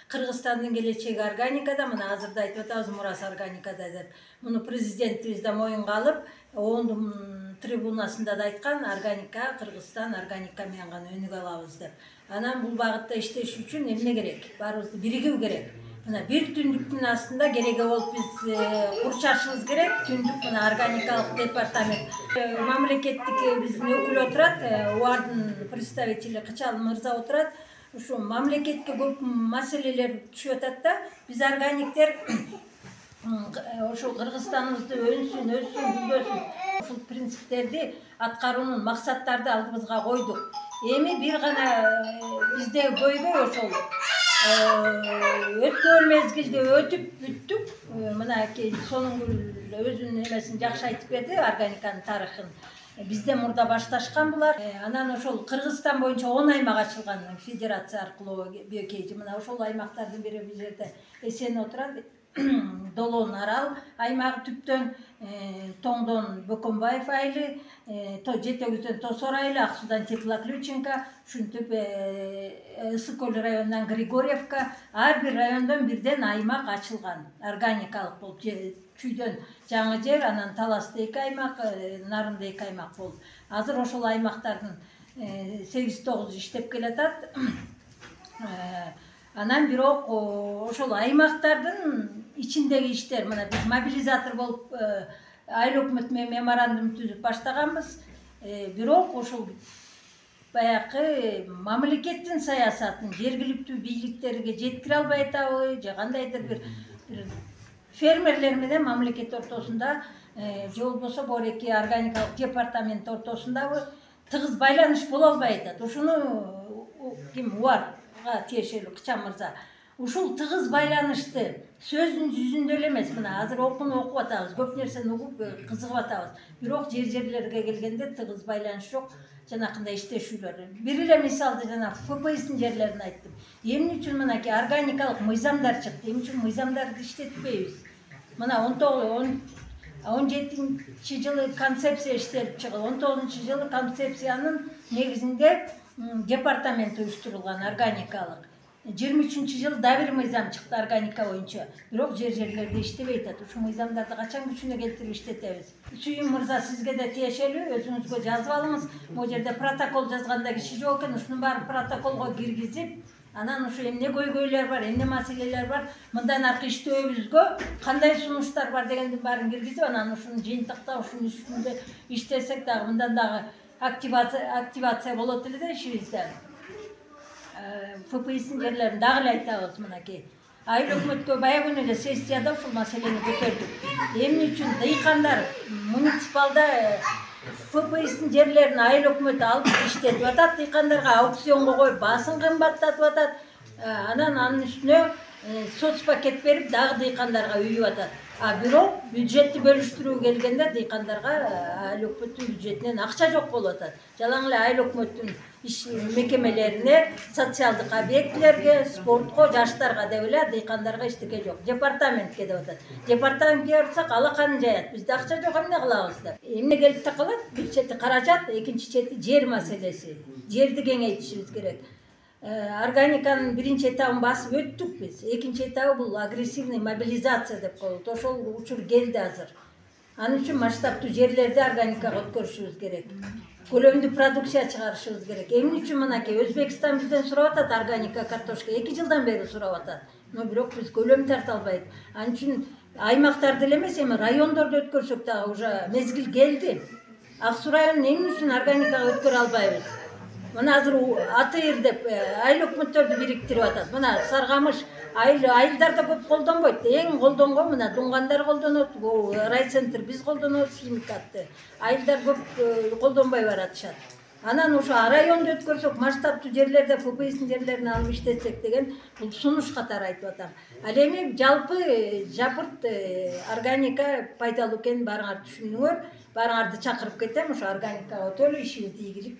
Кыргызстандын келечеги органикада, мына азырда айтып атабыз мурасы органикада деп. Муну президентибиз да моюнга алып, оондун трибунасында да айткан, органика Кыргызстан органика менен гана өнүгө алабыз деп. Анан бул багытта иштеш үчүн эмне керек? Баарыбызды биригүү керек. Мына бир түндүктүн астында кереги болуп биз курчашыбыз керек. Түндүк мына органикалык департамент. Мамлекеттик биздин өкүл отурат, УАРдын представители Кычал мырза отурат. Ушу мамлекетке көп маселелер түшүп атат да, биз органиктер ошо Кыргызстаныбызды өнсүн, өссүн, гүлдөсүн. Ушул принциптерди аткаруунун максаттарды алдыбызга койдук. Эми бир гана бизде көйгөй ошол өткөн мезгилде өтүп бүттүк. Мынакей Сонунгүл өзүнүн эмесин жакшы айтып берди, органиканын тарыхын. Бизде мурда башташкан булар. Анан ошол Кыргызстан боюнча 10 аймак ачылган федерация аркылуу бекейди. Мына ошол аймактардын бири бул жерде Эсен отурат. Долон Арал аймагы түптөн, Тоңдон Бөкөнбаев айылы, Жетегизден Тосор айылы, Ак суудан Теплоключенко, ушинтип Ысык көл районунан Григорьевка, ар бир райондон бирден аймак ачылган. Органикалык болуп, Чүйдөн Жаңы жер, анан Таласта 2 аймак, Нарында 2 аймак болуп. Азыр ошол аймактардын 8-9 иштеп келатат. Анан бирок ошол аймактардын ичиндеги иштер, мына биз мобилизатор болуп айыл өкмөтү менен меморандум түзүп баштаганбыз. Бирок ошол баягы мамлекеттин саясатын жергиликтүү бийликтерге жеткире албай атабы, же кандайдыр бир фермерлер менен мамлекет ортосунда, же болбосо бореки органикалык департамент ортосундагы тыгыз байланыш боло албай атат. Ушуну ким УАРга тиешелүү Кычан мырза ушул тыгыз байланышты сөздүн жүзүндө эле эмес, мына азыр окуп атабыз, көп нерсени угуп кызыгып атабыз. Бирок жерлерге келгенде тыгыз байланыш жок, жанакындай иштешүүлөр. Бир эле мисалды жана ФПСтин жерлерин айттым. Эмне үчүн мынакей органикалык мыйзамдар чыкты? Эмне үчүн мыйзамдарды иштетпейбиз? Мына 17-жылы концепция иштелип чыгып, 19-жылы концепциянын негизинде департамент уюштурулган органикалык. 23-жылы да бир мыйзам чыкты органика боюнча. Бирок жерлерде иштебей атат. Ушул мыйзамдарды качан күчүнө келтирип иштетебиз? Сүйүн мырза, сизге да тиешелүү, өзүңүзгө жазып алыңыз. Бул жерде протокол жазганда киши жок экен, ушунун баарын протоколго киргизип, анан ушу эмне көйгөйлөр бар, эмне маселелер бар, мындан аркы иштөөбүзгө кандай сунуштар бар дегендин баарын киргизип, анан ушуну жыйынтыктап, ушунун үстүндө иштесек дагы, мындан дагы активация болот эле да ишибизде. ФПСтин жерлерин дагы эле айтабыз, мынакей. Айыл өкмөткө бая күнү эле сессияда ушул маселени көтөрдүк. Эмне үчүн дыйкандар муниципалда ФПСтин жерлерин айыл өкмөтү алып иштетип атат, дыйкандарга аукционго коюп баасын кымбаттатып атат. Анан анын үстүнө соцпакет берип дагы дыйкандарга үйүп атат. Бирок бюджетти бөлүштүрүү келгенде дыйкандарга айыл өкмөттүн бюджетинен акча жок болуп атат. Жалаң эле айыл өкмөттүн иш мекемелерине, социалдык объектилерге, спортко, жаштарга деп эле, дыйкандарга эчтеке жок. Департаментке деп атат. Департаментке барсак алаканын жаят. Бизде акча жок, эмне кылабыз деп. Эмне келип такалат? Бир чети каражат, экинчи чети жер маселеси. Жерди кеңейтишибиз керек. Органиканын биринчи этабын басып өттүк биз. Экинчи этабы бул агрессивный мобилизация деп коет. Ошол учур келди азыр. Анын үчүн масштабтуу жерлерди органикага өткөрүшүбүз керек. Көлөмдүү продукция чыгарышыбыз керек. Эмне үчүн мынакей Өзбекстан бизден сурап атат органика картошка, 2 жылдан бери сурап атат. Но бирок биз көлөм тарта албайбыз. Анын үчүн аймактарды эле эмес, эми райондорду өткөрсөк дагы уже мезгил келди. Ак суу районун эмне үчүн органикага өткөрө албайбыз? Мына азыр АТР деп айыл өкмөттөрдү бириктирип атат. Мына Саргамыш айылдарда көп колдонбойт. Эң колдонгон мына Дуңгандар колдонот, райцентр биз колдонобуз химикатты. Айылдар көп колдонбой баратышат. Анан ошо районду өткөрсөк, масштабтуу жерлерде ФПСтин жерлерин алып иштетсек деген бул сунуш катары айтып атам. Ал эми жалпы жапырт органика пайдалуу экенин баарыңар түшүнүңөр. Баарыңарды чакырып кетем, ошо органикага өтөлү ишибизди ийгилик